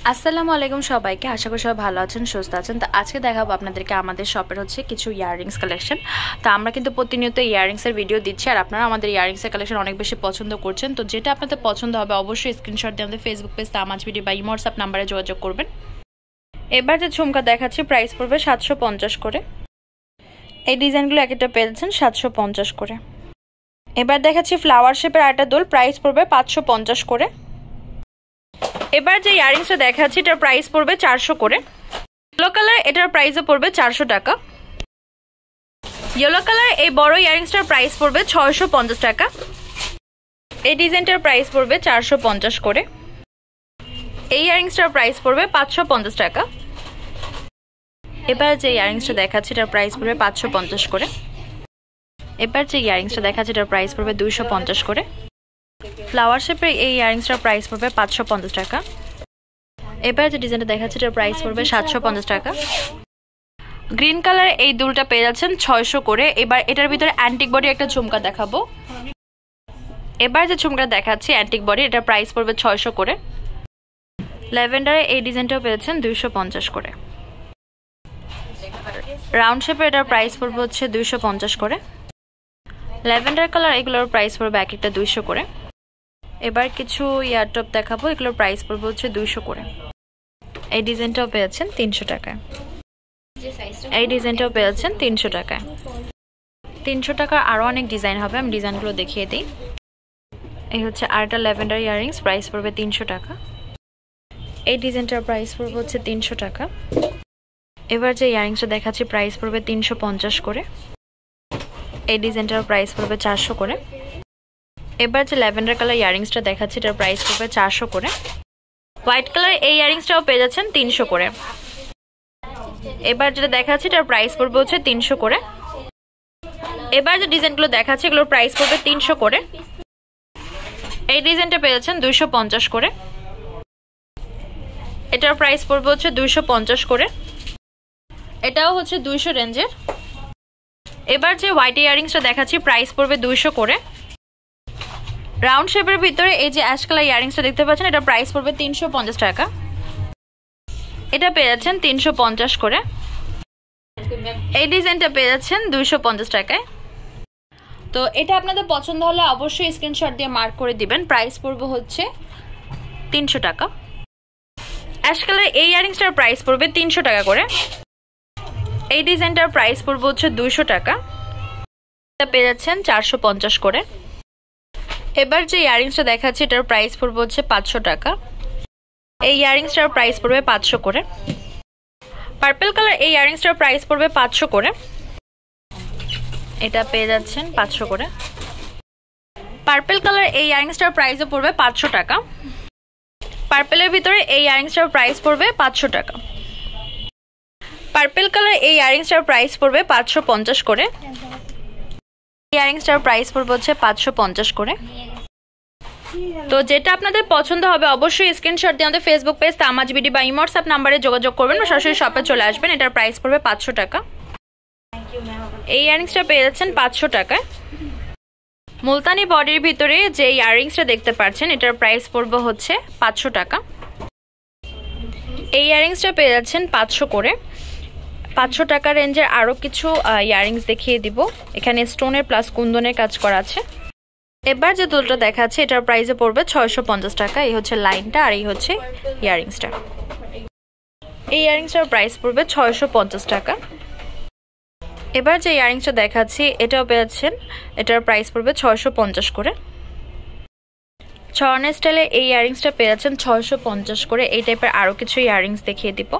আসসালামু আলাইকুম সবাইকে, আশা করি সবাই ভালো আছেন, সুস্থ আছেন। তো আজকে দেখাবো আপনাদেরকে আমাদের শপের কিছু ইয়াররিংস কালেকশন। তো আমরা কিন্তু প্রতিনিয়ত ইয়াররিংসের ভিডিও দিচ্ছি, আর আপনারা আমাদের ইয়াররিংসের কালেকশন অনেক বেশি পছন্দ করছেন। তো যেটা আপনাদের পছন্দ হবে অবশ্যই স্ক্রিনশট দিয়ে আমাদের ফেসবুক পেজ তামাজ ভিডিও বা হোয়াটসঅ্যাপ নাম্বারে যোগাযোগ করবেন। এবার যে ঝুমকা দেখাচ্ছি প্রাইস পড়বে 750 করে। এই ডিজাইনগুলো এক একটা পেয়েছেন 750 করে। এবার দেখাচ্ছি ফ্লাওয়ার শেপের আরেকটা দোল, প্রাইস পড়বে 550 করে। এবার যে ইয়াররিংসটা দেখাচ্ছি এটার প্রাইস পড়বে 400 করে। ইয়েলো কালার, এটার প্রাইসও পড়বে 400 টাকা। ইয়েলো কালার এই বড় ইয়াররিংসটার প্রাইস পড়বে 650 টাকা। এই ডিজাইনটার প্রাইস পড়বে 450 করে। এই ইয়াররিংসটার প্রাইস পড়বে 550 টাকা। এবার যে ইয়াররিংসটা দেখাচ্ছি এটার প্রাইস পড়বে 550 করে। এবার যে ইয়াররিংসটা দেখাচ্ছি এটার প্রাইস পড়বে 250 করে। ফ্লাওয়ার শেপের এই ইয়াররিংসটার প্রাইস পড়বে 550 টাকা। এবার যে ডিজাইনটা দেখাচ্ছি এটার প্রাইস পড়বে 750 টাকা। গ্রিন কালার এই দুলটা পেয়ে যাচ্ছেন 600 করে। এবার এটার ভিতরে অ্যান্টিক বডি একটা ঝুমকা দেখাবো। এবার যে ঝুমকা দেখাচ্ছি অ্যান্টিক বডি, এটার প্রাইস পড়বে 600 করে। ল্যাভেন্ডারে এই ডিজাইনটাও পেয়েছেন 250 করে। রাউন্ড শেপের এটার প্রাইস পড়বে 250 করে। ল্যাভেন্ডার কালার এগুলোর প্রাইস পড়বে এক একটা 200 করে। এবার কিছু ইয়ারটপ দেখাবো, এগুলোর প্রাইস পড়বে 200 করে। এই ডিজাইনটাও পেয়েছেন 300 টাকায়। এই ডিজাইনটাও পেয়েছেন 300 টাকায়। 300 টাকার আরও অনেক ডিজাইন হবে, আমি ডিজাইনগুলো দেখিয়ে দিই। এই হচ্ছে আরেকটা ল্যাভেন্ডার ইয়াররিংস, প্রাইস পড়বে 300 টাকা। এই ডিজাইনটার প্রাইস পড়বে 300 টাকা। এবার যে ইয়াররিংসটা দেখাচ্ছি প্রাইস পড়বে 350 করে। এই ডিজাইনটার প্রাইস পড়বে 400 করে। এবার যে ল্যাভেন্ডার কালার ইয়াররিংসটা দেখাচ্ছি এটার প্রাইস পড়বে 400 করে। হোয়াইট কালার এই ইয়াররিংসটাও পেয়ে যাচ্ছেন 300 করে। এবার যেটা দেখাচ্ছি এটার প্রাইস পড়বে 300 করে। এবার যে ডিজাইনগুলো দেখাচ্ছি এগুলোর প্রাইস পড়বে 300 করে। এই ডিজাইনটা পেয়ে যাচ্ছেন 250 করে। এটার প্রাইস পড়বে 250 করে। এটাও 200 রেঞ্জের। এবার যে হোয়াইট ইয়াররিংসটা দেখাচ্ছি প্রাইস পড়বে 200 করে। রাউন্ড শেপের ভিতরে এই যে অ্যাশ কালার ইয়াররিংসটা দেখতে পাচ্ছেন এটার প্রাইস পড়বে 350 টাকা। এটা পেয়ে যাচ্ছেন 350 করে। এই ডিজাইনটা পেয়ে যাচ্ছেন 250 টাকায়। তো এটা আপনাদের পছন্দ হলে অবশ্যই স্ক্রিনশট দিয়ে মার্ক করে দিবেন। প্রাইস পড়বে 300 টাকা। অ্যাশ কালার এই ইয়াররিংসটার প্রাইস পড়বে 300 টাকা করে। এই ডিজাইনটার প্রাইস পড়বে 200 টাকা। এটা পেয়ে যাচ্ছেন 450 করে। এবার যে ইয়াররিংসটা দেখাচ্ছি এটার প্রাইস পড়বে 500 টাকা। এই ইয়াররিংসটার প্রাইস পড়বে 500 করে। পার্পল কালার এই ইয়াররিংসটার প্রাইস পড়বে 500 করে। এটা পেয়ে যাচ্ছেন 500 করে। পার্পল কালার এই ইয়াররিংসটার প্রাইসও পড়বে 500 টাকা। পার্পলের ভিতরে এই ইয়াররিংসটার প্রাইস পড়বে 500 টাকা। পার্পল কালার এই ইয়াররিংসটার প্রাইস পড়বে 550 করে। ইয়াররিংসটার প্রাইস পড়বে 550 করে। তো যেটা আপনাদের পছন্দ হবে অবশ্যই স্ক্রিনশট দিয়ে আমাদের ফেসবুক পেজ তামাজ ভিডিও বা হোয়াটসঅ্যাপ নাম্বারে যোগাযোগ করবেন বা সরাসরি শপে চলে আসবেন। এটার প্রাইস পড়বে 500 টাকা। এই ইয়াররিংসটা পেয়ে যাচ্ছেন 500 টাকায়। মুলতানি বডির ভিতরে যে ইয়াররিংসটা দেখতে পাচ্ছেন এটার প্রাইস পড়বে 500 টাকা। এই ইয়াররিংসটা পেয়ে যাচ্ছেন 500 করে। 500 টাকা রেঞ্জের আরও কিছু ইয়াররিংস দেখিয়ে দিব। এখানে স্টোনের প্লাস কুন্দনের কাজ করা আছে। এবার যে দুলটা দেখাচ্ছে এটার প্রাইসে পড়বে 650 টাকা। এই হচ্ছে লাইনটা আর এই হচ্ছে ইয়াররিংসটা। এই ইয়াররিংসটার প্রাইস পড়বে 650 টাকা। এবার যে ইয়াররিংসটা দেখাচ্ছি এটাও পেয়েছেন, এটার প্রাইস পড়বে 650 করে। ছড়ানো স্টাইলে এই ইয়াররিংসটা পেয়ে যাচ্ছেন 650 করে। এই টাইপের আরও কিছু ইয়াররিংস দেখিয়ে দিব।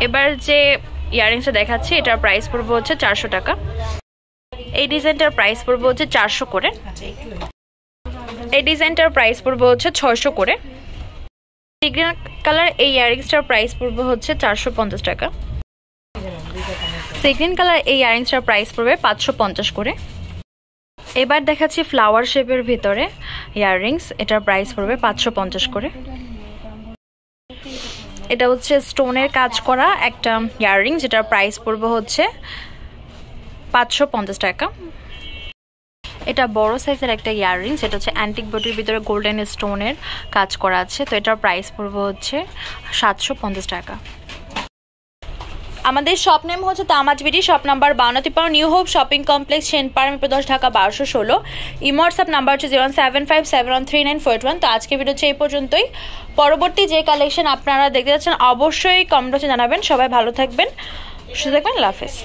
এবার যে ইয়াররিংসটা দেখাচ্ছি এটার প্রাইস পড়বে 400 টাকা। এই ডিজাইনটার প্রাইস পড়বে 400 করে। এই ডিজাইনটার প্রাইস পড়বে 600 করে। গ্রিন কালার এই ইয়াররিংসটার প্রাইস পড়বে 450 টাকা। গ্রিন কালার এই ইয়াররিংসটার প্রাইস পড়বে 550 করে। এবার দেখাচ্ছি ফ্লাওয়ার শেপের ভিতরে ইয়াররিংস, এটার প্রাইস পড়বে 550 করে। এটা স্টোনের কাজ করা একটা ইয়াররিং, যেটার প্রাইস পড়বে 550 টাকা। এটা বড় সাইজের একটা ইয়াররিংস, এটা হচ্ছে অ্যান্টিক বডির ভিতরে গোল্ডেন স্টোনের কাজ করা আছে। তো এটার প্রাইস পড়বে হচ্ছে 750 টাকা। আমাদের শপ নেম হচ্ছে Tamaz BD, shop number 5253, new hope shopping complex, সেন্ট পারমির 10 ঢাকা 1216। ইমো হোয়াটসঅ্যাপ নাম্বার হচ্ছে 075713941। তো আজকে ভিডিও হচ্ছে এই পর্যন্তই। পরবর্তী যে কালেকশন আপনারা দেখতে যাচ্ছেন অবশ্যই কমেন্ট বক্সে জানাবেন। সবাই ভালো থাকবেন, সুস্থ থাকবেন, আল্লাহ হাফেজ।